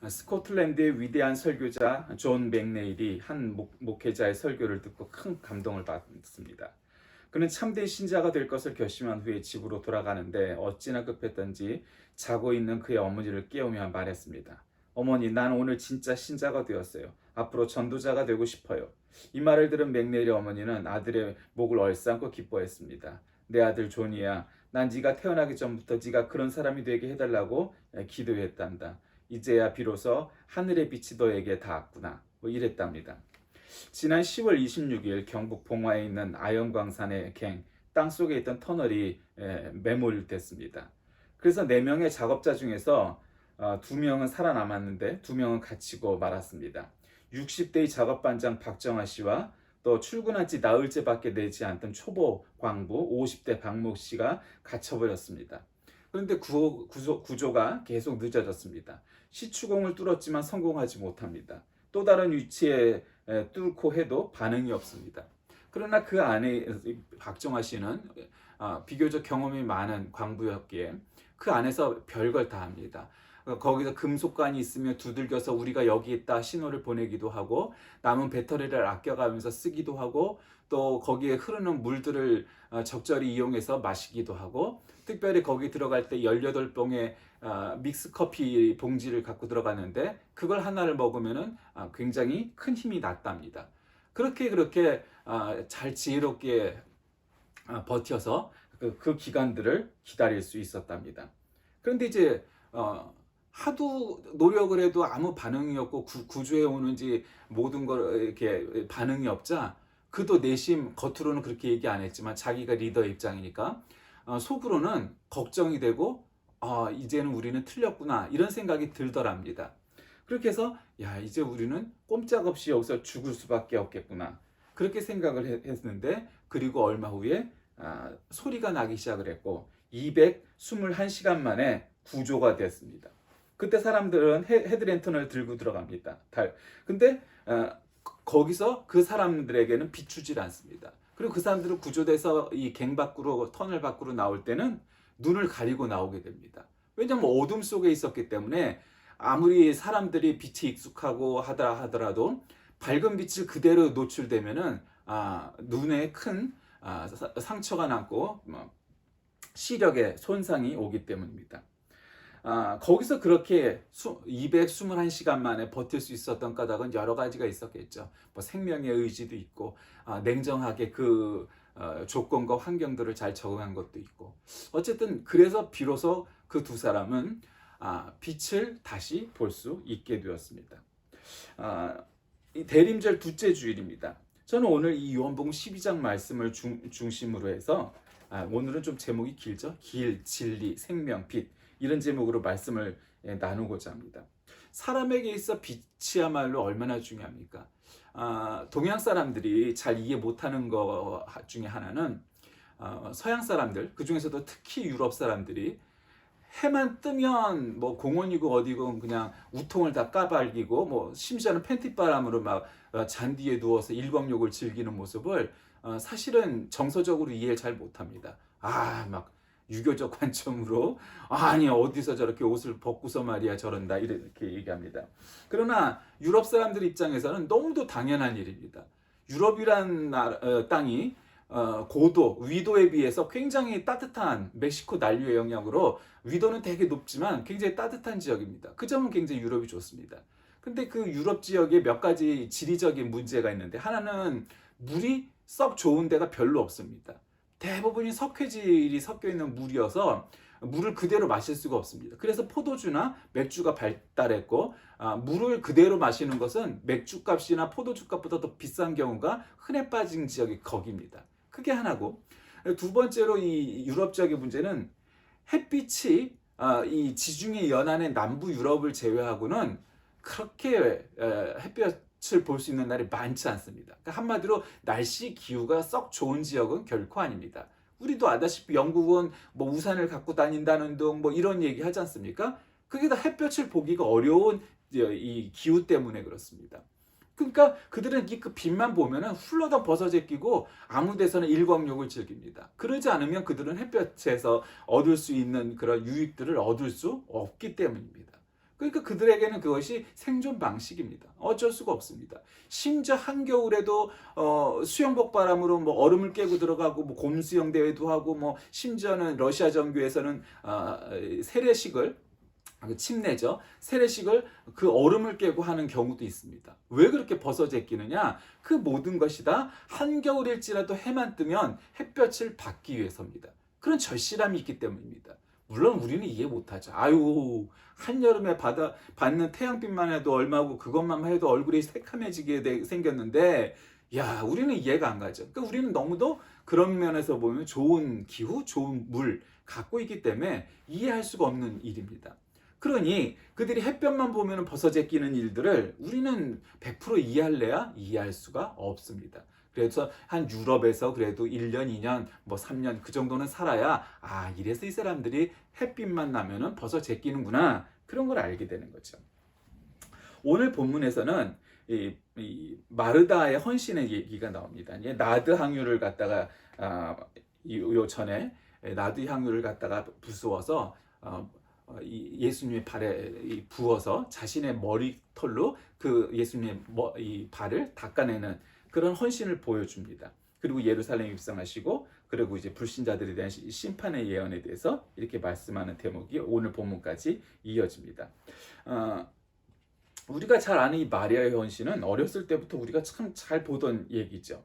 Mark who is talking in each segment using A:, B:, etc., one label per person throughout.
A: 스코틀랜드의 위대한 설교자 존 맥네일이 한 목회자의 설교를 듣고 큰 감동을 받습니다. 그는 참된 신자가 될 것을 결심한 후에 집으로 돌아가는데 어찌나 급했던지 자고 있는 그의 어머니를 깨우며 말했습니다. 어머니, 난 오늘 진짜 신자가 되었어요. 앞으로 전도자가 되고 싶어요. 이 말을 들은 맥네일의 어머니는 아들의 목을 얼싸안고 기뻐했습니다. 내 아들 존이야, 난 네가 태어나기 전부터 네가 그런 사람이 되게 해달라고 기도했단다. 이제야 비로소 하늘의 빛이 너에게 닿았구나. 뭐 이랬답니다. 지난 10월 26일 경북 봉화에 있는 아연광산의 땅속에 있던 터널이 매몰됐습니다. 그래서 4명의 작업자 중에서 2명은 살아남았는데 2명은 갇히고 말았습니다. 60대의 작업반장 박정아 씨와 또 출근한 지 나흘째밖에 되지 않던 초보 광부 50대 박목 씨가 갇혀버렸습니다. 그런데 구조가 계속 늦어졌습니다. 시추공을 뚫었지만 성공하지 못합니다. 또 다른 위치에 뚫고 해도 반응이 없습니다. 그러나 그 안에 박정아 씨는 비교적 경험이 많은 광부였기에 그 안에서 별걸 다 합니다. 거기서 금속관이 있으면 두들겨서 우리가 여기 있다 신호를 보내기도 하고 남은 배터리를 아껴가면서 쓰기도 하고 또 거기에 흐르는 물들을 적절히 이용해서 마시기도 하고 특별히 거기 들어갈 때 18봉의 믹스커피 봉지를 갖고 들어갔는데 그걸 하나를 먹으면은 굉장히 큰 힘이 났답니다. 그렇게 잘 지혜롭게 버텨서 그 기간들을 기다릴 수 있었답니다. 그런데 이제 하도 노력을 해도 아무 반응이 없고 구조해 오는지 모든 걸 이렇게 반응이 없자 그도 내심 겉으로는 그렇게 얘기 안 했지만 자기가 리더 입장이니까 속으로는 걱정이 되고 이제는 우리는 틀렸구나 이런 생각이 들더랍니다. 그렇게 해서 야 이제 우리는 꼼짝없이 여기서 죽을 수밖에 없겠구나 그렇게 생각을 했는데 그리고 얼마 후에 소리가 나기 시작을 했고 221시간 만에 구조가 됐습니다. 그때 사람들은 헤드랜턴을 들고 들어갑니다. 근데 거기서 그 사람들에게는 비추질 않습니다. 그리고 그 사람들은 구조돼서 이 밖으로 터널 밖으로 나올 때는 눈을 가리고 나오게 됩니다. 왜냐하면 어둠 속에 있었기 때문에 아무리 사람들이 빛에 익숙하고 하더라도 밝은 빛을 그대로 노출되면은 눈에 큰 상처가 남고 시력에 손상이 오기 때문입니다. 거기서 그렇게 221시간 만에 버틸 수 있었던 까닭은 여러 가지가 있었겠죠. 뭐 생명의 의지도 있고 냉정하게 그 조건과 환경들을 잘 적응한 것도 있고 어쨌든 그래서 비로소 그 두 사람은 빛을 다시 볼 수 있게 되었습니다. 이 대림절 둘째 주일입니다. 저는 오늘 이 요한복음 12장 말씀을 중심으로 해서 오늘은 좀 제목이 길죠. 길, 진리, 생명, 빛 이런 제목으로 말씀을 나누고자 합니다. 사람에게 있어 빛이야말로 얼마나 중요합니까? 동양 사람들이 잘 이해 못하는 것 중에 하나는 서양 사람들, 그 중에서도 특히 유럽 사람들이 해만 뜨면 뭐 공원이고 어디고 그냥 우통을 다 까발기고 뭐 심지어는 팬티바람으로 막 잔디에 누워서 일광욕을 즐기는 모습을 사실은 정서적으로 이해를 잘 못합니다. 막 유교적 관점으로 아니 어디서 저렇게 옷을 벗고서 말이야 저런다 이렇게 얘기합니다. 그러나 유럽 사람들 입장에서는 너무도 당연한 일입니다. 유럽이란 땅이 고도, 위도에 비해서 굉장히 따뜻한 멕시코 난류의 영향으로 위도는 되게 높지만 굉장히 따뜻한 지역입니다. 그 점은 굉장히 유럽이 좋습니다. 근데 그 유럽 지역에 몇 가지 지리적인 문제가 있는데 하나는 물이 썩 좋은 데가 별로 없습니다. 대부분이 석회질이 섞여 있는 물이어서 물을 그대로 마실 수가 없습니다. 그래서 포도주나 맥주가 발달했고 물을 그대로 마시는 것은 맥주 값이나 포도주 값보다 더 비싼 경우가 흔해 빠진 지역이 거기입니다. 그게 하나고 두 번째로 이 유럽 지역의 문제는 햇빛이 이 지중해 연안의 남부 유럽을 제외하고는 그렇게 햇볕을 볼 수 있는 날이 많지 않습니다. 그러니까 한마디로 날씨 기후가 썩 좋은 지역은 결코 아닙니다. 우리도 아다시피 영국은 뭐 우산을 갖고 다닌다는 등 뭐 이런 얘기 하지 않습니까? 그게 다 햇볕을 보기가 어려운 이 기후 때문에 그렇습니다. 그러니까 그들은 그 빛만 보면은 훌러덩 벗어제 끼고 아무 데서나 일광욕을 즐깁니다. 그러지 않으면 그들은 햇볕에서 얻을 수 있는 그런 유익들을 얻을 수 없기 때문입니다. 그러니까 그들에게는 그것이 생존 방식입니다. 어쩔 수가 없습니다. 심지어 한겨울에도 수영복 바람으로 뭐 얼음을 깨고 들어가고 뭐 곰수영 대회도 하고 뭐 심지어는 러시아 정규에서는 세례식을 침례죠. 세례식을 그 얼음을 깨고 하는 경우도 있습니다. 왜 그렇게 벗어 제끼느냐? 그 모든 것이 다 한겨울일지라도 해만 뜨면 햇볕을 받기 위해서입니다. 그런 절실함이 있기 때문입니다. 물론 우리는 이해 못하죠. 아유, 한여름에 받는 태양빛만 해도 얼마고 그것만 해도 얼굴이 새카매지게 생겼는데, 야, 우리는 이해가 안 가죠. 그러니까 우리는 너무도 그런 면에서 보면 좋은 기후, 좋은 물 갖고 있기 때문에 이해할 수가 없는 일입니다. 그러니 그들이 햇볕만 보면 벗어 제끼는 일들을 우리는 100% 이해할래야 이해할 수가 없습니다. 그래서 한 유럽에서 그래도 1년, 2년, 뭐 3년 그 정도는 살아야 이래서 이 사람들이 햇빛만 나면은 벗어 제끼는구나. 그런 걸 알게 되는 거죠. 오늘 본문에서는 이 마르다의 헌신의 얘기가 나옵니다. 나드 향유를 갖다가 요 전에 나드 향유를 갖다가 부수어서 이 예수님의 발에 부어서 자신의 머리털로 그 예수님의 이 발을 닦아내는 그런 헌신을 보여줍니다. 그리고 예루살렘 입성하시고 그리고 이제 불신자들에 대한 심판의 예언에 대해서 이렇게 말씀하는 대목이 오늘 본문까지 이어집니다. 우리가 잘 아는 이 마리아의 헌신은 어렸을 때부터 우리가 참 잘 보던 얘기죠.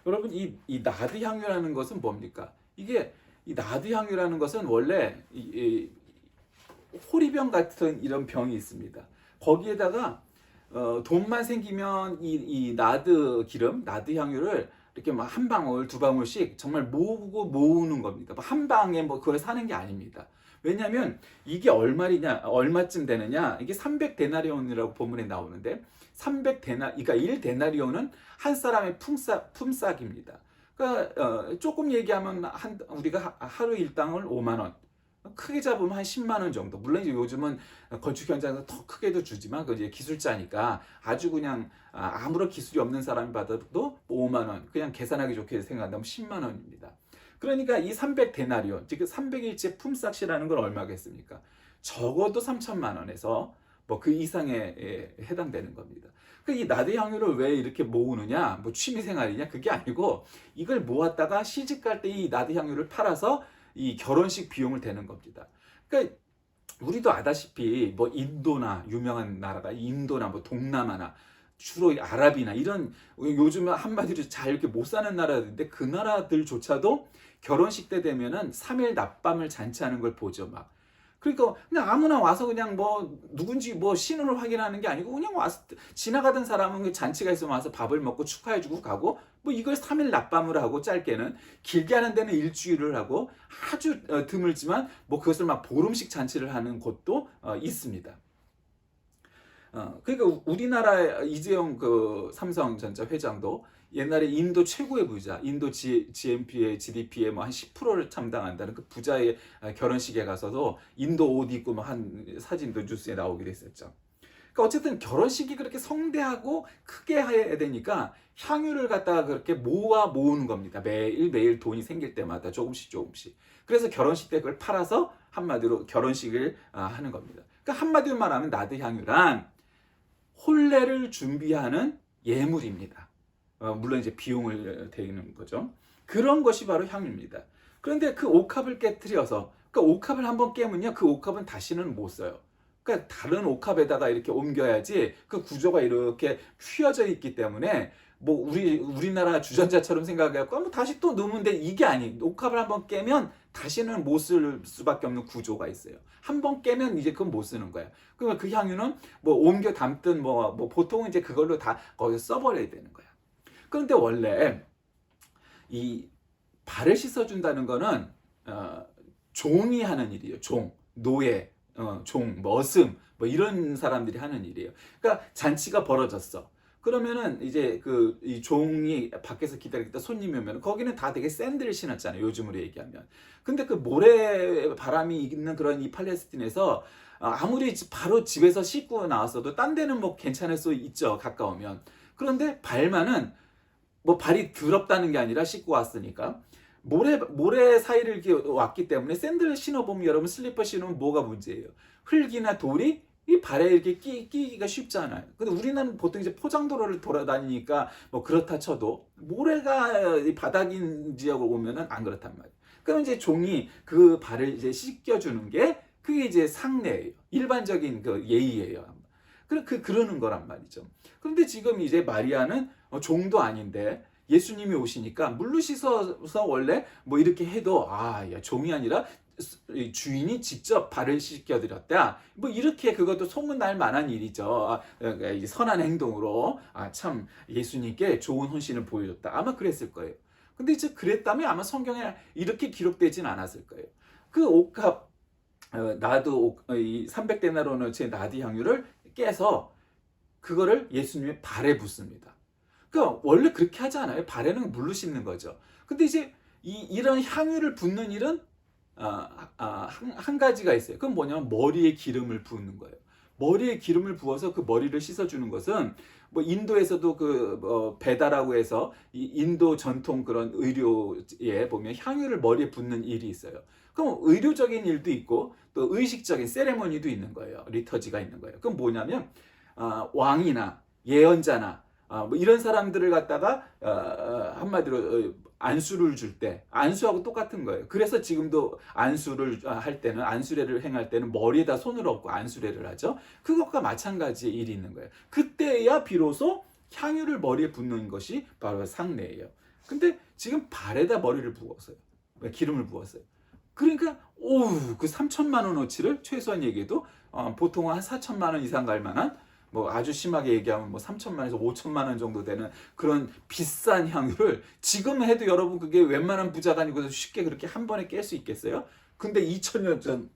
A: 여러분 이 나드 향유라는 것은 뭡니까? 이게 이 나드 향유라는 것은 원래 호리병 같은 이런 병이 있습니다. 거기에다가 돈만 생기면 이 나드 기름, 나드 향유를 이렇게 막 한 방울, 두 방울씩 정말 모으는 겁니다. 한 방에 뭐 그걸 사는 게 아닙니다. 왜냐하면 이게 얼마쯤 되느냐? 이게 300데나리온이라고 본문에 나오는데 300데나, 그러니까 1데나리온은 한 사람의 품삯입니다. 그러니까 조금 얘기하면 우리가 하루 일당을 5만 원. 크게 잡으면 한 10만 원 정도. 물론 이제 요즘은 건축 현장에서 더 크게도 주지만 그 이제 기술자니까 아주 그냥 아무런 기술이 없는 사람이 받아도 5만 원. 그냥 계산하기 좋게 생각한다면 10만 원입니다. 그러니까 이 300데나리온, 즉 300일째 품삯이라는 건 얼마겠습니까? 적어도 3천만 원에서 뭐 그 이상에 해당되는 겁니다. 이 나드 향유를 왜 이렇게 모으느냐? 뭐 취미 생활이냐? 그게 아니고 이걸 모았다가 시집 갈 때 이 나드 향유를 팔아서 이 결혼식 비용을 대는 겁니다. 그러니까 우리도 아다시피 뭐 인도나 유명한 나라가 인도나 뭐 동남아나 주로 아랍이나 이런 요즘은 한마디로 잘 이렇게 못 사는 나라들인데 그 나라들조차도 결혼식 때 되면은 3일 낮밤을 잔치하는 걸 보죠 막. 그러니까 그냥 아무나 와서 그냥 뭐 누군지 뭐 신원을 확인하는 게 아니고 그냥 와서 지나가던 사람은 잔치가 있으면 와서 밥을 먹고 축하해주고 가고 뭐 이걸 3일 낮밤을 하고 짧게는 길게 하는 데는 일주일을 하고 아주 드물지만 뭐 그것을 막 보름씩 잔치를 하는 곳도 있습니다. 그러니까 우리나라 이재용 그 삼성전자 회장도 옛날에 인도 최고의 부자, 인도 GDP의 뭐 한 10%를 참당한다는 그 부자의 결혼식에 가서도 인도 옷 입고 뭐 한 사진도 뉴스에 나오기도 했었죠. 그러니까 어쨌든 결혼식이 그렇게 성대하고 크게 해야 되니까 향유를 갖다가 그렇게 모으는 겁니다. 매일 돈이 생길 때마다 조금씩. 그래서 결혼식 때 그걸 팔아서 한마디로 결혼식을 하는 겁니다. 그러니까 한마디로 말하면 나드 향유란 혼례를 준비하는 예물입니다. 물론 이제 비용을 대는 거죠. 그런 것이 바로 향유입니다. 그런데 그 옥합을 깨트려서, 그러니까 옥합을 한번 깨면요, 그 옥합은 다시는 못 써요. 그러니까 다른 옥합에다가 이렇게 옮겨야지 그 구조가 이렇게 휘어져 있기 때문에 뭐 우리나라 주전자처럼 생각해갖고 뭐 다시 또 넣으면 이게 아니에요. 옥합을 한번 깨면 다시는 못 쓸 수밖에 없는 구조가 있어요. 한번 깨면 이제 그건 못 쓰는 거예요. 그러면 그 향유는 뭐 옮겨 담든 뭐 보통은 이제 그걸로 다 거기서 써버려야 되는 거야. 그런데 원래 이 발을 씻어준다는 거는 종이 하는 일이에요. 노예, 머슴 뭐 이런 사람들이 하는 일이에요. 그러니까 잔치가 벌어졌어. 그러면은 이제 이 종이 밖에서 기다리다 손님이 오면 거기는 다 되게 샌들을 신었잖아요. 요즘으로 얘기하면. 근데 그 모래 바람이 있는 그런 이 팔레스틴에서 아무리 바로 집에서 씻고 나왔어도 딴 데는 뭐 괜찮을 수 있죠. 가까우면. 그런데 발만은 뭐 발이 더럽다는 게 아니라 씻고 왔으니까 모래 사이를 이렇게 왔기 때문에 샌들을 신어보면 여러분 슬리퍼 신으면 뭐가 문제예요? 흙이나 돌이 이 발에 이렇게 끼기가 쉽지 않아요. 근데 우리는 보통 이제 포장도로를 돌아다니니까 뭐 그렇다 쳐도 모래가 이 바닥인 지역을 오면은 안 그렇단 말이에요. 그럼 이제 종이 그 발을 이제 씻겨주는 게 그게 이제 상례예요. 일반적인 그 예의예요. 그러는 거란 말이죠. 그런데 지금 이제 마리아는 종도 아닌데 예수님이 오시니까 물로 씻어서 원래 뭐 이렇게 해도 야, 종이 아니라 주인이 직접 발을 씻겨드렸다. 뭐 이렇게 그것도 소문날 만한 일이죠. 선한 행동으로 참 예수님께 좋은 헌신을 보여줬다. 아마 그랬을 거예요. 근데 이제 그랬다면 아마 성경에 이렇게 기록되진 않았을 거예요. 그 옥합 나드 이 300데나리온의 제 나드 향유를 깨서 그거를 예수님의 발에 붓습니다. 그러니까 원래 그렇게 하지 않아요. 발에는 물로 씻는 거죠. 근데 이제 이런 향유를 붓는 일은 한 가지가 있어요. 그건 뭐냐면 머리에 기름을 부는 거예요. 머리에 기름을 부어서 그 머리를 씻어주는 것은 뭐 인도에서도 베다라고 해서 이 인도 전통 그런 의료에 보면 향유를 머리에 붓는 일이 있어요. 그럼 의료적인 일도 있고 또 의식적인 세레머니도 있는 거예요. 리터지가 있는 거예요. 그럼 뭐냐면 왕이나 예언자나 뭐 이런 사람들을 갖다가 한마디로 안수를 줄 때 안수하고 똑같은 거예요. 그래서 지금도 안수를 할 때는 안수례를 행할 때는 머리에다 손을 얹고 안수례를 하죠. 그것과 마찬가지의 일이 있는 거예요. 그때야 비로소 향유를 머리에 붓는 것이 바로 상례예요. 근데 지금 발에다 머리를 부었어요. 기름을 부었어요. 그러니까 그 3천만 원어치를 최소한 얘기해도 보통 한 4천만 원 이상 갈 만한 뭐 아주 심하게 얘기하면 뭐 3천만에서 5천만 원 정도 되는 그런 비싼 향유를 지금 해도 여러분 그게 웬만한 부자가 아니고 쉽게 그렇게 한 번에 깰 수 있겠어요? 근데 2000년 전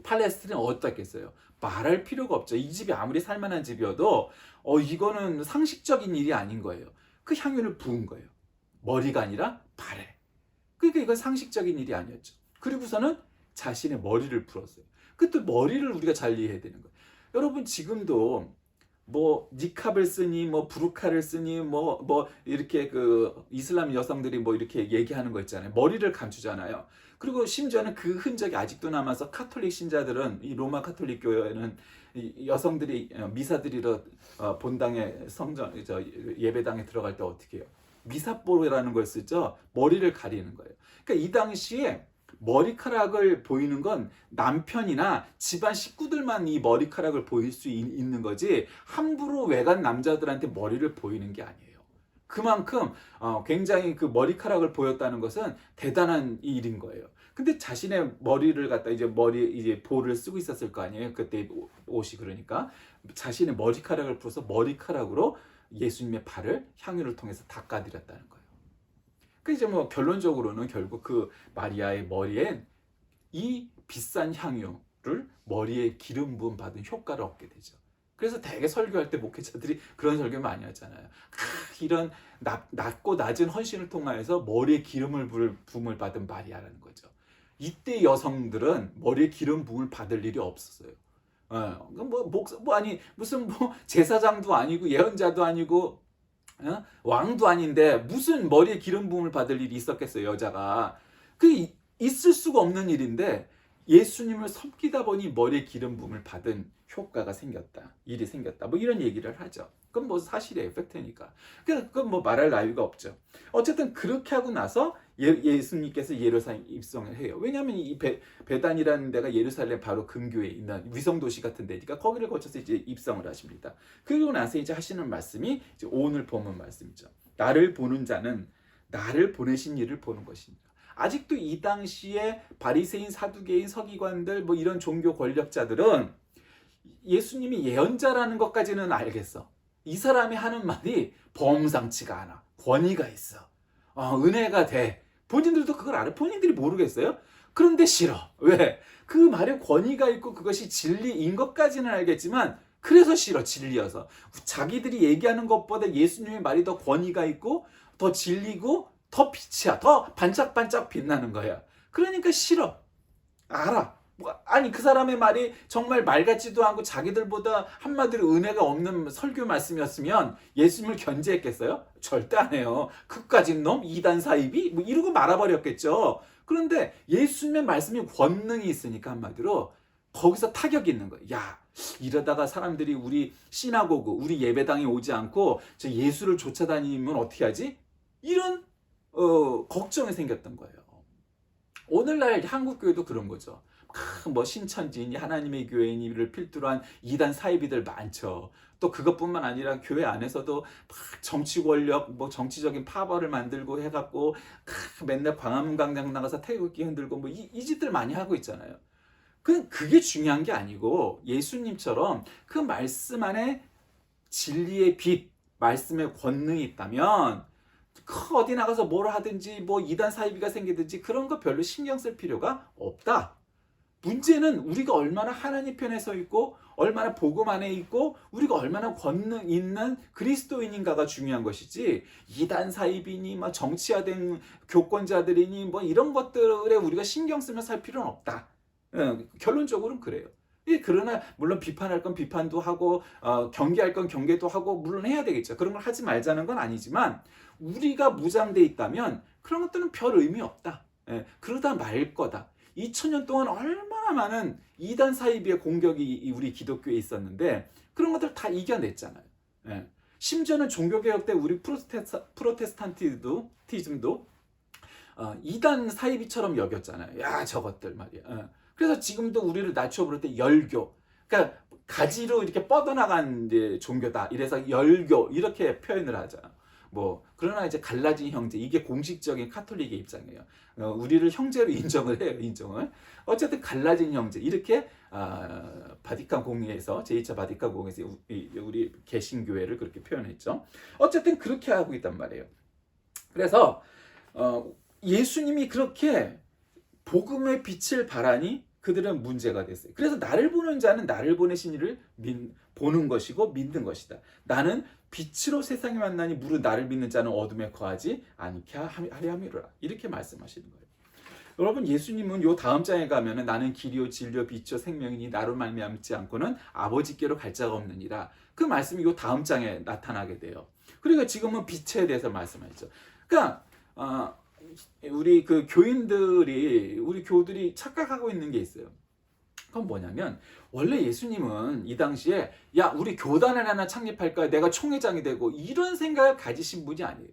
A: 팔레스틴은 어떻겠어요? 말할 필요가 없죠. 이 집이 아무리 살만한 집이어도 이거는 상식적인 일이 아닌 거예요. 그 향유를 부은 거예요. 머리가 아니라 발에. 그러니까 이건 상식적인 일이 아니었죠. 그리고서는 자신의 머리를 풀었어요. 그또 머리를 우리가 잘 이해해야 되는 거예요. 여러분 지금도 뭐 니캅을 쓰니 뭐 부르카를 쓰니 뭐 이렇게 그 이슬람 여성들이 뭐 이렇게 얘기하는 거 있잖아요. 머리를 감추잖아요. 그리고 심지어는 그 흔적이 아직도 남아서 카톨릭 신자들은 이 로마 카톨릭 교회는 이 여성들이 미사 드리러 본당에 예배당에 들어갈 때 어떻게 해요? 미사보라는 걸 쓰죠. 머리를 가리는 거예요. 그러니까 이 당시에 머리카락을 보이는 건 남편이나 집안 식구들만 이 머리카락을 보일 수 있는 거지 함부로 외간 남자들한테 머리를 보이는 게 아니에요. 그만큼 굉장히 그 머리카락을 보였다는 것은 대단한 일인 거예요. 근데 자신의 머리를 갖다 이제 볼을 쓰고 있었을 거 아니에요. 그때 옷이 그러니까 자신의 머리카락을 풀어서 머리카락으로 예수님의 발을 향유를 통해서 닦아드렸다는 거예요. 그 이제 뭐 결론적으로는 결국 그 마리아의 머리엔 이 비싼 향유를 머리에 기름 부음 받은 효과를 얻게 되죠. 그래서 대개 설교할 때 목회자들이 그런 설교 많이 하잖아요. 이런 낮고 낮은 헌신을 통하여서 머리에 기름을 부음을 받은 마리아라는 거죠. 이때 여성들은 머리에 기름 부음을 받을 일이 없었어요. 무슨 제사장도 아니고 예언자도 아니고 왕도 아닌데 무슨 머리에 기름 부음을 받을 일이 있었겠어요, 여자가. 그게 있을 수가 없는 일인데 예수님을 섬기다 보니 머리에 기름 부음을 받은 효과가 생겼다. 일이 생겼다. 뭐 이런 얘기를 하죠. 그건 뭐 사실이에요. 팩트니까. 그건 뭐 말할 나위가 없죠. 어쨌든 그렇게 하고 나서 예수님께서 예루살렘 입성을 해요. 왜냐하면 이 베단이라는 데가 예루살렘 바로 근교에 있는 위성도시 같은 데니까 거기를 거쳐서 이제 입성을 하십니다. 그리고 나서 이제 하시는 말씀이 이제 오늘 본문 말씀이죠. 나를 보는 자는 나를 보내신 이를 보는 것입니다. 아직도 이 당시에 바리새인, 사두개인, 서기관들 뭐 이런 종교 권력자들은 예수님이 예언자라는 것까지는 알겠어. 이 사람이 하는 말이 범상치가 않아. 권위가 있어. 은혜가 돼. 본인들도 그걸 알아. 본인들이 모르겠어요? 그런데 싫어. 왜? 그 말에 권위가 있고 그것이 진리인 것까지는 알겠지만 그래서 싫어. 진리여서. 자기들이 얘기하는 것보다 예수님의 말이 더 권위가 있고 더 진리고 더 빛이야. 더 반짝반짝 빛나는 거야. 그러니까 싫어. 알아. 아니 그 사람의 말이 정말 말 같지도 않고 자기들보다 한마디로 은혜가 없는 설교 말씀이었으면 예수님을 견제했겠어요? 절대 안 해요. 그까진 놈, 이단 사이비 뭐 이러고 말아버렸겠죠. 그런데 예수님의 말씀이 권능이 있으니까 한마디로 거기서 타격이 있는 거예요. 야, 이러다가 사람들이 우리 시나고그, 우리 예배당에 오지 않고 저 예수를 쫓아다니면 어떻게 하지? 이런 걱정이 생겼던 거예요. 오늘날 한국교회도 그런 거죠. 뭐 신천지니 하나님의 교회니를 필두로 한 이단 사이비들 많죠. 또 그것뿐만 아니라 교회 안에서도 막 정치 권력, 뭐 정치적인 파벌을 만들고 해갖고 맨날 광화문 광장 나가서 태극기 흔들고 뭐 이 짓들 많이 하고 있잖아요. 그게 중요한 게 아니고 예수님처럼 그 말씀 안에 진리의 빛, 말씀의 권능이 있다면 어디 나가서 뭘 하든지 뭐 이단 사이비가 생기든지 그런 거 별로 신경 쓸 필요가 없다. 문제는 우리가 얼마나 하나님 편에 서 있고 얼마나 복음 안에 있고 우리가 얼마나 권능 있는 그리스도인인가가 중요한 것이지 이단 사이비니 뭐 정치화된 교권자들이니 뭐 이런 것들에 우리가 신경 쓰며 살 필요는 없다. 결론적으로는 그래요. 그러나 물론 비판할 건 비판도 하고 경계할 건 경계도 하고 물론 해야 되겠죠. 그런 걸 하지 말자는 건 아니지만 우리가 무장돼 있다면 그런 것들은 별 의미 없다. 그러다 말 거다. 2000년 동안 얼마나 많은 이단 사이비의 공격이 우리 기독교에 있었는데 그런 것들 다 이겨냈잖아요. 심지어는 종교개혁 때 우리 프로테스탄티즘도 이단 사이비처럼 여겼잖아요. 야 저것들 말이야. 그래서 지금도 우리를 낮춰 부를 때 열교, 그러니까 가지로 이렇게 뻗어나간 이제 종교다. 이래서 열교 이렇게 표현을 하죠. 뭐 그러나 이제 갈라진 형제 이게 공식적인 카톨릭의 입장이에요. 우리를 형제로 인정을 해요. 인정을. 어쨌든 갈라진 형제 이렇게 바티칸 공의에서 제2차 바티칸 공의에서 우리 개신교회를 그렇게 표현했죠. 어쨌든 그렇게 하고 있단 말이에요. 그래서 예수님이 그렇게 복음의 빛을 발하니 그들은 문제가 됐어요. 그래서 나를 보는 자는 나를 보내신 이를 보는 것이고 믿는 것이다. 나는 빛으로 세상에 만나니 무릇 나를 믿는 자는 어둠에 거하지 않게 하려 함이로라. 이렇게 말씀하시는 거예요. 여러분 예수님은 요 다음 장에 가면은 나는 길이요 진리요 빛이요 생명이니 나로 말미암지 않고는 아버지께로 갈 자가 없느니라. 그 말씀이 요 다음 장에 나타나게 돼요. 그러니까 지금은 빛에 대해서 말씀하죠. 그러니까 우리 그 교인들이 우리 교우들이 착각하고 있는 게 있어요. 그건 뭐냐면 원래 예수님은 이 당시에 야 우리 교단을 하나 창립할까 내가 총회장이 되고 이런 생각을 가지신 분이 아니에요.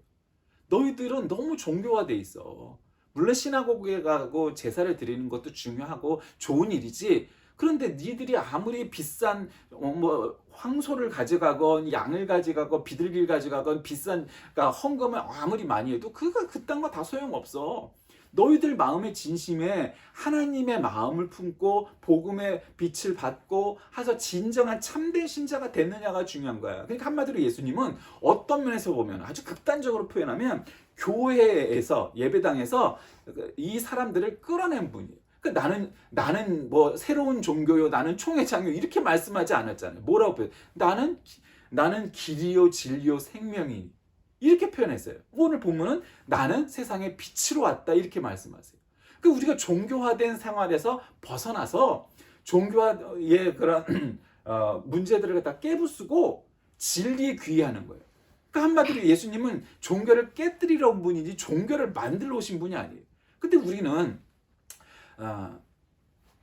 A: 너희들은 너무 종교화돼 있어. 물론 시나고그에 가고 제사를 드리는 것도 중요하고 좋은 일이지. 그런데 니들이 아무리 비싼 뭐 황소를 가져가건 양을 가져가건 비둘기를 가져가건 비싼 그러니까 헌금을 아무리 많이 해도 그딴 거 다 소용없어. 너희들 마음의 진심에 하나님의 마음을 품고 복음의 빛을 받고 해서 진정한 참된 신자가 됐느냐가 중요한 거야. 그러니까 한마디로 예수님은 어떤 면에서 보면 아주 극단적으로 표현하면 교회에서 예배당에서 이 사람들을 끌어낸 분이에요. 그러니까 나는 뭐 새로운 종교요, 나는 총회장요 이렇게 말씀하지 않았잖아요. 뭐라고 표현? 나는 길이요, 진리요, 생명이니 이렇게 표현했어요. 오늘 보면은 나는 세상의 빛으로 왔다 이렇게 말씀하세요. 그러니까 우리가 종교화된 생활에서 벗어나서 종교화의 그런 문제들을 갖다 깨부수고 진리에 귀의하는 거예요. 그러니까 한마디로 예수님은 종교를 깨뜨리러 온 분이지 종교를 만들러 오신 분이 아니에요. 근데 우리는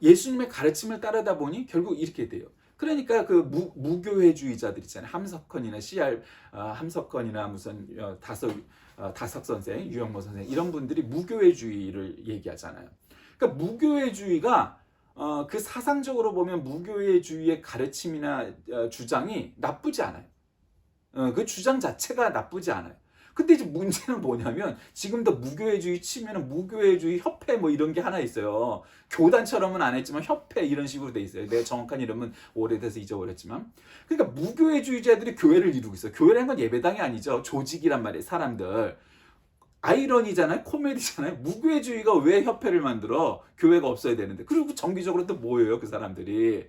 A: 예수님의 가르침을 따르다 보니 결국 이렇게 돼요. 그러니까 그 무교회주의자들 있잖아요. 함석헌이나 무슨 다석 선생, 유영모 선생 이런 분들이 무교회주의를 얘기하잖아요. 그러니까 무교회주의가 그 사상적으로 보면 무교회주의의 가르침이나 주장이 나쁘지 않아요. 그 주장 자체가 나쁘지 않아요. 근데 이제 문제는 뭐냐면 지금도 무교회주의 치면은 무교회주의 협회 뭐 이런 게 하나 있어요. 교단처럼은 안 했지만 협회 이런 식으로 돼 있어요. 내가 정확한 이름은 오래돼서 잊어버렸지만. 그러니까 무교회주의자들이 교회를 이루고 있어요. 교회라는 건 예배당이 아니죠. 조직이란 말이에요. 사람들. 아이러니잖아요. 코미디잖아요. 무교회주의가 왜 협회를 만들어? 교회가 없어야 되는데. 그리고 정기적으로 또 뭐예요? 그 사람들이.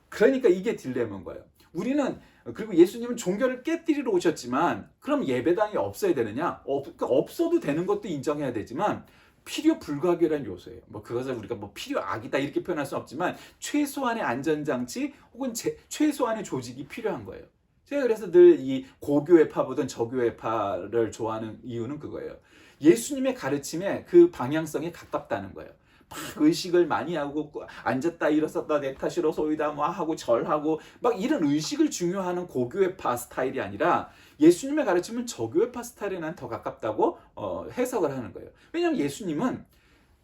A: 그러니까 이게 딜레마인 거예요. 우리는 그리고 예수님은 종교를 깨뜨리러 오셨지만 그럼 예배당이 없어야 되느냐? 그러니까 없어도 되는 것도 인정해야 되지만 필요 불가결한 요소예요. 뭐 그것을 우리가 뭐 필요악이다 이렇게 표현할 수는 없지만 최소한의 안전장치 혹은 최소한의 조직이 필요한 거예요. 제가 그래서 늘 이 고교회파보다는 저교회파를 좋아하는 이유는 그거예요. 예수님의 가르침에 그 방향성에 가깝다는 거예요. 막 의식을 많이 하고 앉았다 일어섰다 내 탓이로 소이다 뭐 하고 절하고 막 이런 의식을 중요하는 고교회파 스타일이 아니라 예수님의 가르침은 저교회파 스타일에 난 더 가깝다고 해석을 하는 거예요. 왜냐하면 예수님은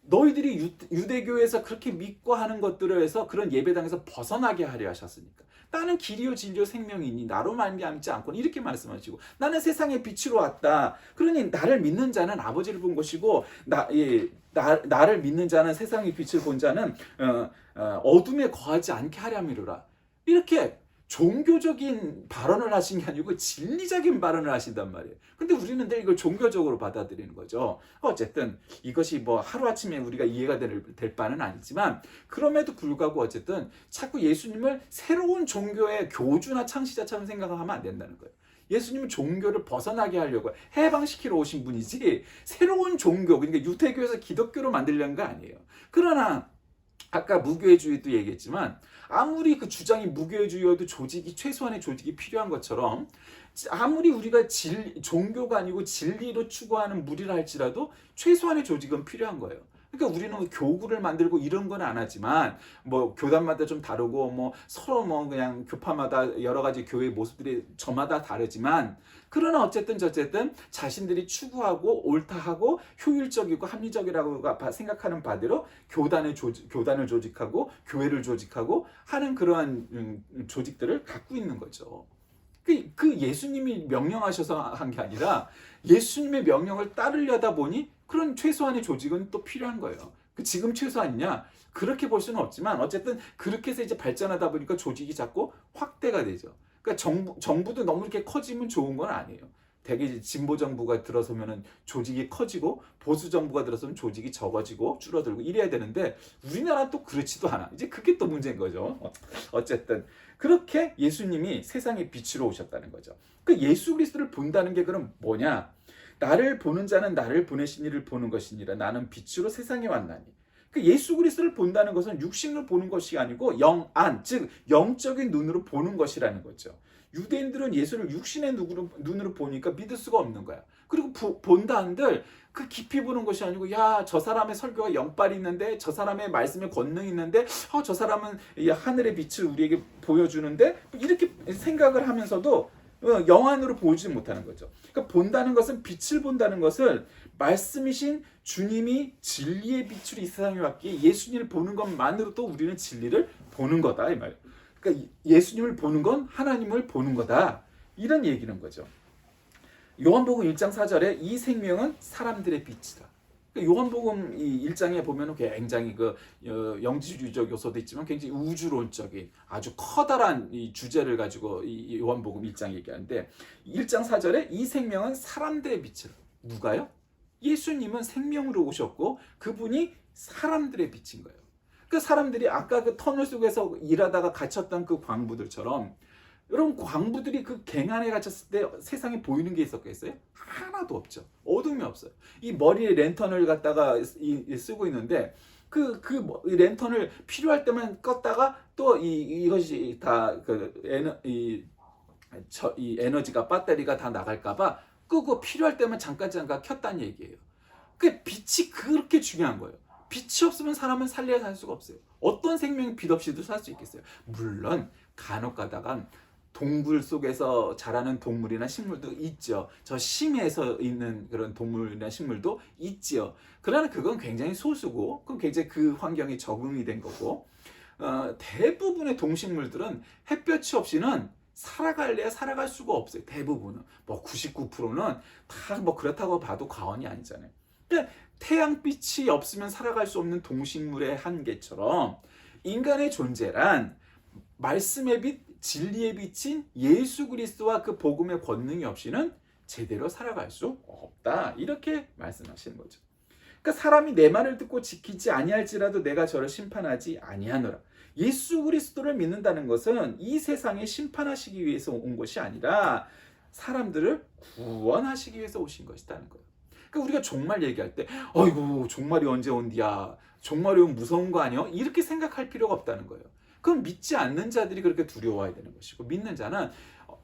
A: 너희들이 유대교에서 그렇게 믿고 하는 것들을 해서 그런 예배당에서 벗어나게 하려 하셨으니까. 나는 길이요 진리요 생명이니 나로 말미암지 않고는 이렇게 말씀하시고, 나는 세상의 빛으로 왔다. 그러니 나를 믿는 자는 아버지를 본 것이고 나를 믿는 자는 세상의 빛을 본 자는 어둠에 거하지 않게 하려 함이로라. 이렇게 종교적인 발언을 하신 게 아니고 진리적인 발언을 하신단 말이에요. 근데 우리는 늘 이걸 종교적으로 받아들이는 거죠. 어쨌든 이것이 뭐 하루아침에 우리가 이해가 될 바는 아니지만, 그럼에도 불구하고 어쨌든 자꾸 예수님을 새로운 종교의 교주나 창시자처럼 생각하면 안 된다는 거예요. 예수님은 종교를 벗어나게 하려고 해방시키러 오신 분이지 새로운 종교, 그러니까 유대교에서 기독교로 만들려는 거 아니에요. 그러나 아까 무교회주의도 얘기했지만, 아무리 그 주장이 무교회주의여도 조직이, 최소한의 조직이 필요한 것처럼, 아무리 우리가 종교가 아니고 진리로 추구하는 무리를 할지라도 최소한의 조직은 필요한 거예요. 그러니까 우리는 교구를 만들고 이런 건 안 하지만, 뭐 교단마다 좀 다르고 뭐 서로 뭐 그냥 교파마다 여러 가지 교회의 모습들이 저마다 다르지만, 그러나 어쨌든 자신들이 추구하고 옳다하고 효율적이고 합리적이라고 생각하는 바대로 교단을 조직하고 교회를 조직하고 하는 그러한 조직들을 갖고 있는 거죠. 그 예수님이 명령하셔서 한 게 아니라 예수님의 명령을 따르려다 보니 그런 최소한의 조직은 또 필요한 거예요. 지금 최소한이냐? 그렇게 볼 수는 없지만 어쨌든 그렇게 해서 이제 발전하다 보니까 조직이 자꾸 확대가 되죠. 그러니까 정부도 너무 이렇게 커지면 좋은 건 아니에요. 되게 진보 정부가 들어서면은 조직이 커지고 보수 정부가 들어서면 조직이 적어지고 줄어들고 이래야 되는데, 우리나라 또 그렇지도 않아. 이제 그게 또 문제인 거죠. 어쨌든 그렇게 예수님이 세상의 빛으로 오셨다는 거죠. 그 예수 그리스도를 본다는 게 그럼 뭐냐? 나를 보는 자는 나를 보내신 이를 보는 것이니라. 나는 빛으로 세상에 왔나니. 그 예수 그리스도를 본다는 것은 육신을 보는 것이 아니고 영안, 즉 영적인 눈으로 보는 것이라는 거죠. 유대인들은 예수를 육신의 눈으로 보니까 믿을 수가 없는 거야. 그리고 본다 한들 그 깊이 보는 것이 아니고, 야, 저 사람의 설교가 영빨이 있는데, 저 사람의 말씀에 권능이 있는데, 저 사람은 하늘의 빛을 우리에게 보여주는데, 이렇게 생각을 하면서도 영안으로 보지 못하는 거죠. 그러니까 본다는 것은, 빛을 본다는 것을 말씀이신 주님이 진리의 빛으로 이 세상에 왔기에 예수님을 보는 것만으로도 우리는 진리를 보는 거다, 이 말이에요. 그러니까 예수님을 보는 건 하나님을 보는 거다, 이런 얘기는 거죠. 요한복음 1장 4절에 이 생명은 사람들의 빛이다. 요한복음 1장에 보면 굉장히 영지주의적 요소도 있지만 굉장히 우주론적인 아주 커다란 이 주제를 가지고 이 요한복음 1장 얘기하는데, 1장 4절에 이 생명은 사람들의 빛이다. 누가요? 예수님은 생명으로 오셨고 그분이 사람들의 빛인 거예요. 그 사람들이 아까 그 터널 속에서 일하다가 갇혔던 그 광부들처럼, 여러분 광부들이 그 갱 안에 갇혔을 때 세상에 보이는 게 있었겠어요? 하나도 없죠. 어둠이 없어요. 이 머리에 랜턴을 갖다가 쓰고 있는데 그 랜턴을 필요할 때만 껐다가 또 이것이 다 이 에너지가, 배터리가 다 나갈까봐 끄고 필요할 때만 잠깐 켰다는 얘기예요. 그 빛이 그렇게 중요한 거예요. 빛이 없으면 사람은 살려야 살 수가 없어요. 어떤 생명이 빛 없이도 살 수 있겠어요? 물론 간혹 가다가 동굴 속에서 자라는 동물이나 식물도 있죠. 저 심해에서 있는 그런 동물이나 식물도 있지요. 그러나 그건 굉장히 소수고, 그건 굉장히 그 환경에 적응이 된 거고, 대부분의 동식물들은 햇볕이 없이는 살아갈래야 살아갈 수가 없어요. 대부분은, 뭐 99%는 다 뭐 그렇다고 봐도 과언이 아니잖아요. 그러니까 태양빛이 없으면 살아갈 수 없는 동식물의 한계처럼, 인간의 존재란 말씀의 빛, 진리의 빛인 예수 그리스도와 그 복음의 권능이 없이는 제대로 살아갈 수 없다, 이렇게 말씀하시는 거죠. 그러니까 사람이 내 말을 듣고 지키지 아니할지라도 내가 저를 심판하지 아니하노라. 예수 그리스도를 믿는다는 것은 이 세상에 심판하시기 위해서 온 것이 아니라 사람들을 구원하시기 위해서 오신 것이라는 거예요. 그러니까 우리가 종말 얘기할 때, 어이구 종말이 언제 온디야, 종말이 오면 무서운 거 아니야? 이렇게 생각할 필요가 없다는 거예요. 그럼 믿지 않는 자들이 그렇게 두려워해야 되는 것이고, 믿는 자는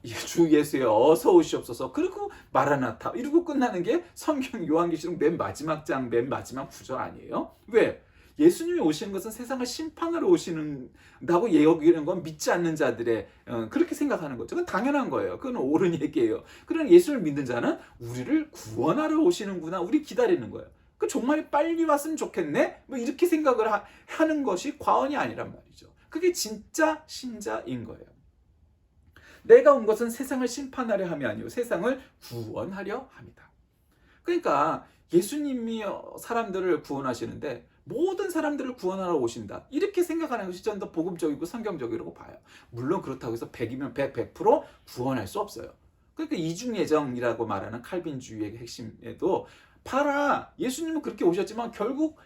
A: 주 예수여 어서 오시옵소서, 그리고 마라나타 이러고 끝나는 게 성경 요한계시록 맨 마지막 장 맨 마지막 구절 아니에요? 왜? 예수님이 오시는 것은 세상을 심판하러 오시는다고 여기는 건 믿지 않는 자들의 그렇게 생각하는 거죠. 그건 당연한 거예요. 그건 옳은 얘기예요. 그런 예수를 믿는 자는 우리를 구원하러 오시는구나. 우리 기다리는 거예요. 그 정말 빨리 왔으면 좋겠네. 뭐 이렇게 생각을 하는 것이 과언이 아니란 말이죠. 그게 진짜 신자인 거예요. 내가 온 것은 세상을 심판하려 함이 아니요 세상을 구원하려 함이다. 그러니까 예수님이 사람들을 구원하시는데 모든 사람들을 구원하러 오신다. 이렇게 생각하는 것이 좀 더 복음적이고 성경적이라고 봐요. 물론 그렇다고 해서 100이면 100% 구원할 수 없어요. 그러니까 이중예정이라고 말하는 칼빈주의의 핵심에도 봐라. 예수님은 그렇게 오셨지만 결국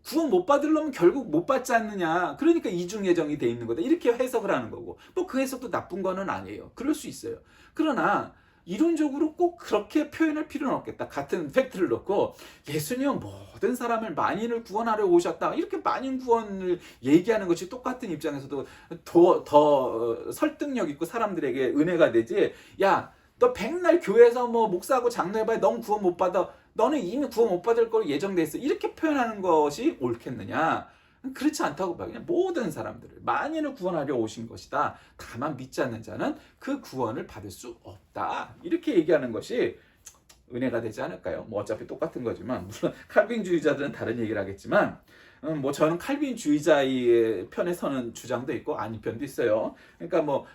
A: 구원 못 받으려면 결국 못 받지 않느냐. 그러니까 이중예정이 돼 있는 거다. 이렇게 해석을 하는 거고. 뭐 그 해석도 나쁜 거는 아니에요. 그럴 수 있어요. 그러나 이론적으로 꼭 그렇게 표현할 필요는 없겠다. 같은 팩트를 놓고 예수님은 모든 사람을 만인을 구원하려 오셨다. 이렇게 만인 구원을 얘기하는 것이 똑같은 입장에서도 더 설득력 있고 사람들에게 은혜가 되지. 야, 너 백날 교회에서 뭐 목사하고 장로해봐야 넌 구원 못 받아. 너는 이미 구원 못 받을 거로 예정돼 있어. 이렇게 표현하는 것이 옳겠느냐? 그렇지 않다고 봐요. 그냥 모든 사람들을 만인을 구원하려 오신 것이다. 다만 믿지 않는 자는 그 구원을 받을 수 없다. 이렇게 얘기하는 것이 은혜가 되지 않을까요? 뭐 어차피 똑같은 거지만 물론 칼빈주의자들은 다른 얘기를 하겠지만 뭐 저는 칼빈주의자의 편에 서는 주장도 있고 아닌 편도 있어요. 그러니까 뭐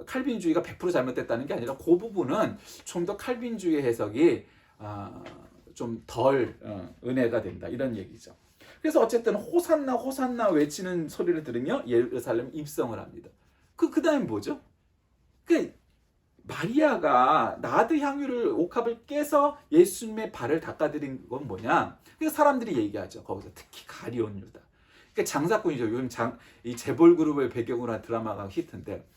A: 칼빈주의가 100% 잘못됐다는 게 아니라 그 부분은 좀 더 칼빈주의 해석이 좀 덜 은혜가 된다 이런 얘기죠. 그래서 어쨌든 호산나 호산나 외치는 소리를 들으며 예루살렘 입성을 합니다. 그 다음 뭐죠? 그 마리아가 나드 향유를 옥합을 깨서 예수님의 발을 닦아드린 건 뭐냐? 그래서 사람들이 얘기하죠. 거기서 특히 가룟 유다. 그러니까 장사꾼이죠. 요즘 이 재벌 그룹을 배경으로 한 드라마가 히트인데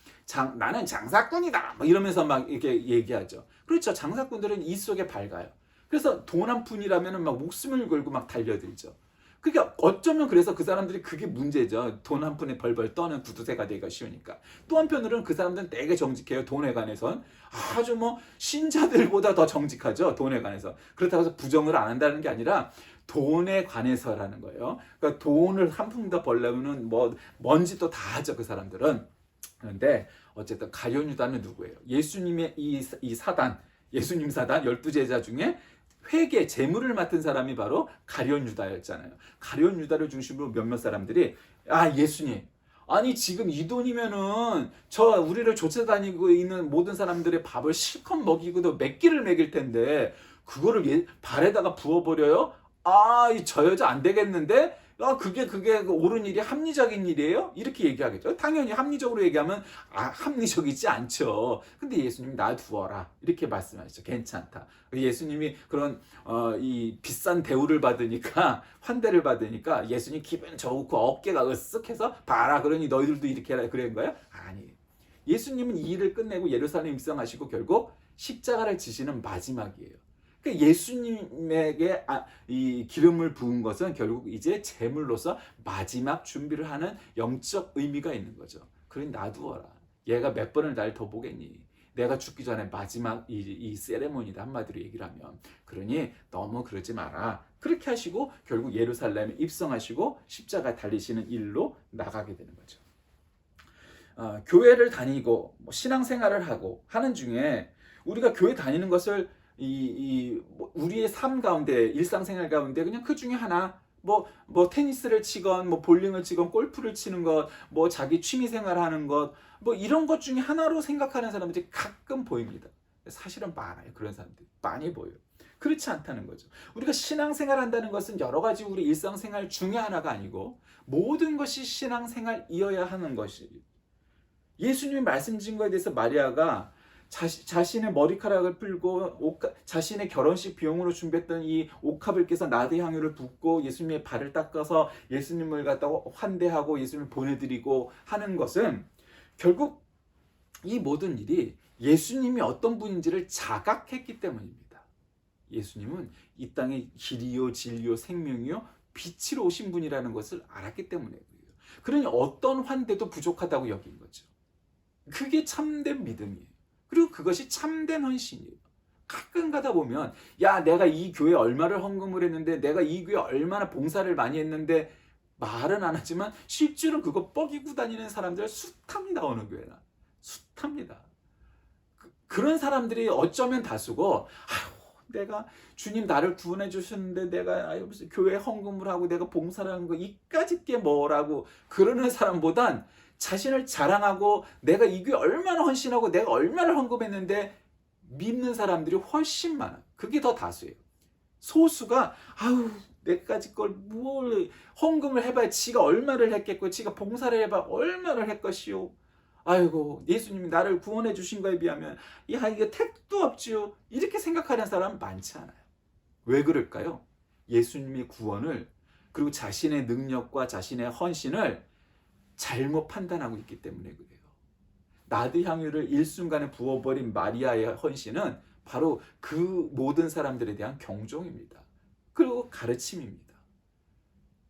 A: 나는 장사꾼이다. 막 이러면서 막 이렇게 얘기하죠. 그렇죠. 장사꾼들은 이 속에 밝아요. 그래서 돈 한 푼이라면 막 목숨을 걸고 막 달려들죠. 그러니까 어쩌면 그래서 그 사람들이 그게 문제죠. 돈 한 푼에 벌벌 떠는 구두쇠가 되기가 쉬우니까. 또 한편으로는 그 사람들은 되게 정직해요. 돈에 관해선 아주 뭐 신자들보다 더 정직하죠. 돈에 관해서. 그렇다고 해서 부정을 안 한다는 게 아니라 돈에 관해서라는 거예요. 그러니까 돈을 한 푼 더 벌려면은 뭐 뭔지 또 다 하죠. 그 사람들은. 그런데 어쨌든 가룟 유다는 누구예요? 예수님의 이 사단, 예수님 사단 12제자 중에 회계 재물을 맡은 사람이 바로 가룟 유다였잖아요. 가룟 유다를 중심으로 몇몇 사람들이 예수님, 아니 지금 이 돈이면은 저 우리를 쫓아다니고 있는 모든 사람들의 밥을 실컷 먹이고도 몇 끼를 먹일 텐데 그거를 발에다가 부어버려요? 저 여자 안 되겠는데? 그게 옳은 일이 합리적인 일이에요? 이렇게 얘기하겠죠. 당연히 합리적으로 얘기하면 합리적이지 않죠. 근데 예수님이 놔두어라 이렇게 말씀하시죠. 괜찮다. 예수님이 그런 이 비싼 대우를 받으니까 환대를 받으니까 예수님 기분 좋고 어깨가 으쓱해서 봐라 그러니 너희들도 이렇게 해라 그런 거예요? 아니에요. 예수님은 이 일을 끝내고 예루살렘 입성하시고 결국 십자가를 지시는 마지막이에요. 예수님에게 이 기름을 부은 것은 결국 이제 제물로서 마지막 준비를 하는 영적 의미가 있는 거죠. 그러니 놔두어라. 얘가 몇 번을 날 더 보겠니? 내가 죽기 전에 마지막 이 세레모니다 한마디로 얘기를 하면. 그러니 너무 그러지 마라. 그렇게 하시고 결국 예루살렘에 입성하시고 십자가 달리시는 일로 나가게 되는 거죠. 교회를 다니고 신앙생활을 하고 하는 중에 우리가 교회 다니는 것을 우리의 삶 가운데 일상생활 가운데 그냥 그 중에 하나 뭐 테니스를 치건 뭐 볼링을 치건 골프를 치는 것 뭐 자기 취미생활 하는 것 뭐 이런 것 중에 하나로 생각하는 사람들이 가끔 보입니다. 사실은 많아요. 그런 사람들이 많이 보여요. 그렇지 않다는 거죠. 우리가 신앙생활 한다는 것은 여러 가지 우리 일상생활 중에 하나가 아니고 모든 것이 신앙생활이어야 하는 것이 예수님이 말씀 주신 것에 대해서 마리아가 자신의 머리카락을 풀고 자신의 결혼식 비용으로 준비했던 이 옥합을 깨서 나드 향유를 붓고 예수님의 발을 닦아서 예수님을 갖다가 환대하고 예수님을 보내드리고 하는 것은 결국 이 모든 일이 예수님이 어떤 분인지를 자각했기 때문입니다. 예수님은 이 땅의 길이요 진리요 생명이요 빛으로 오신 분이라는 것을 알았기 때문에 그래요. 그러니 어떤 환대도 부족하다고 여긴 거죠. 그게 참된 믿음이에요. 그리고 그것이 참된 헌신이에요. 가끔 가다 보면 내가 이 교회에 얼마를 헌금을 했는데 내가 이 교회에 얼마나 봉사를 많이 했는데 말은 안 하지만 실제로 그거 뻐기고 다니는 사람들 숱합니다. 어느 교회나. 숱합니다. 그런 사람들이 어쩌면 다수고, 내가 주님 나를 구원해 주셨는데 내가 무슨 교회 헌금을 하고 내가 봉사를 하는 거 이까짓 게 뭐라고 그러는 사람보단 자신을 자랑하고 내가 이 교회 얼마나 헌신하고 내가 얼마나 헌금했는데 믿는 사람들이 훨씬 많아. 그게 더 다수예요. 소수가 내까짓 걸 뭘 헌금을 해봐야 지가 얼마를 했겠고 지가 봉사를 해봐 얼마를 했것이요. 아이고 예수님이 나를 구원해 주신 거에 비하면 이게 택도 없지요. 이렇게 생각하는 사람 많지 않아요. 왜 그럴까요? 예수님의 구원을 그리고 자신의 능력과 자신의 헌신을 잘못 판단하고 있기 때문에 그래요. 나드 향유를 일순간에 부어버린 마리아의 헌신은 바로 그 모든 사람들에 대한 경종입니다. 그리고 가르침입니다.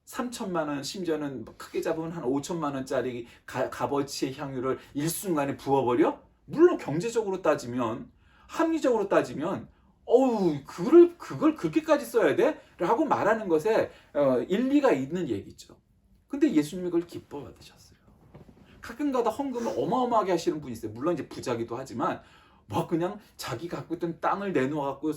A: 3천만 원, 심지어는 크게 잡으면 한 5천만 원짜리 값어치의 향유를 일순간에 부어버려? 물론 경제적으로 따지면, 합리적으로 따지면 그걸 그렇게까지 써야 돼? 라고 말하는 것에 일리가 있는 얘기죠. 근데 예수님이 그걸 기뻐 받으셨어요. 가끔가다 헌금을 어마어마하게 하시는 분이 있어요. 물론 이제 부자기도 하지만 그냥 자기 갖고 있던 땅을 내놓아갖고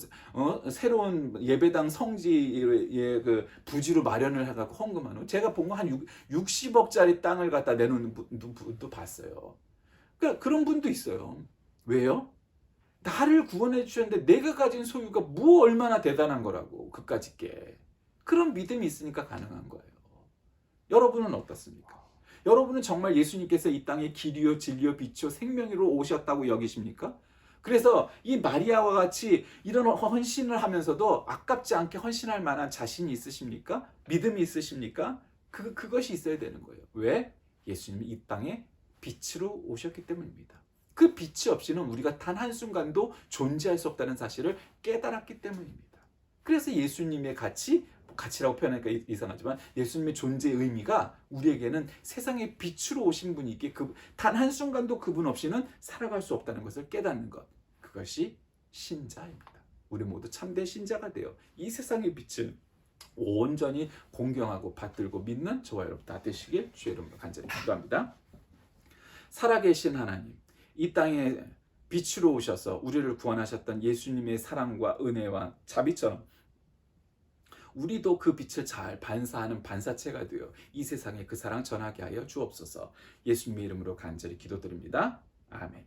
A: 새로운 예배당 성지의 그 부지로 마련을 해갖고 헌금하는, 제가 본 거 한 60억짜리 땅을 갖다 내놓는 분도 봤어요. 그러니까 그런 분도 있어요. 왜요? 나를 구원해 주셨는데 내가 가진 소유가 얼마나 대단한 거라고 그까짓 게. 그런 믿음이 있으니까 가능한 거예요. 여러분은 어떻습니까? 여러분은 정말 예수님께서 이 땅에 길이요 진리요 빛이요 생명으로 오셨다고 여기십니까? 그래서 이 마리아와 같이 이런 헌신을 하면서도 아깝지 않게 헌신할 만한 자신이 있으십니까? 믿음이 있으십니까? 그것이 있어야 되는 거예요. 왜? 예수님이 이 땅에 빛으로 오셨기 때문입니다. 그 빛이 없이는 우리가 단 한순간도 존재할 수 없다는 사실을 깨달았기 때문입니다. 그래서 예수님의 가치라고 표현하니까 이상하지만 예수님의 존재의 의미가 우리에게는 세상의 빛으로 오신 분이기에 단 한순간도 그분 없이는 살아갈 수 없다는 것을 깨닫는 것. 그것이 신자입니다. 우리 모두 참된 신자가 되어 이 세상의 빛을 온전히 공경하고 받들고 믿는 저와 여러분 다 되시길 주의 이름으로 간절히 기도합니다. 살아계신 하나님, 이 땅에 빛으로 오셔서 우리를 구원하셨던 예수님의 사랑과 은혜와 자비처럼 우리도 그 빛을 잘 반사하는 반사체가 되어 이 세상에 그 사랑 전하게 하여 주옵소서. 예수님의 이름으로 간절히 기도드립니다. 아멘.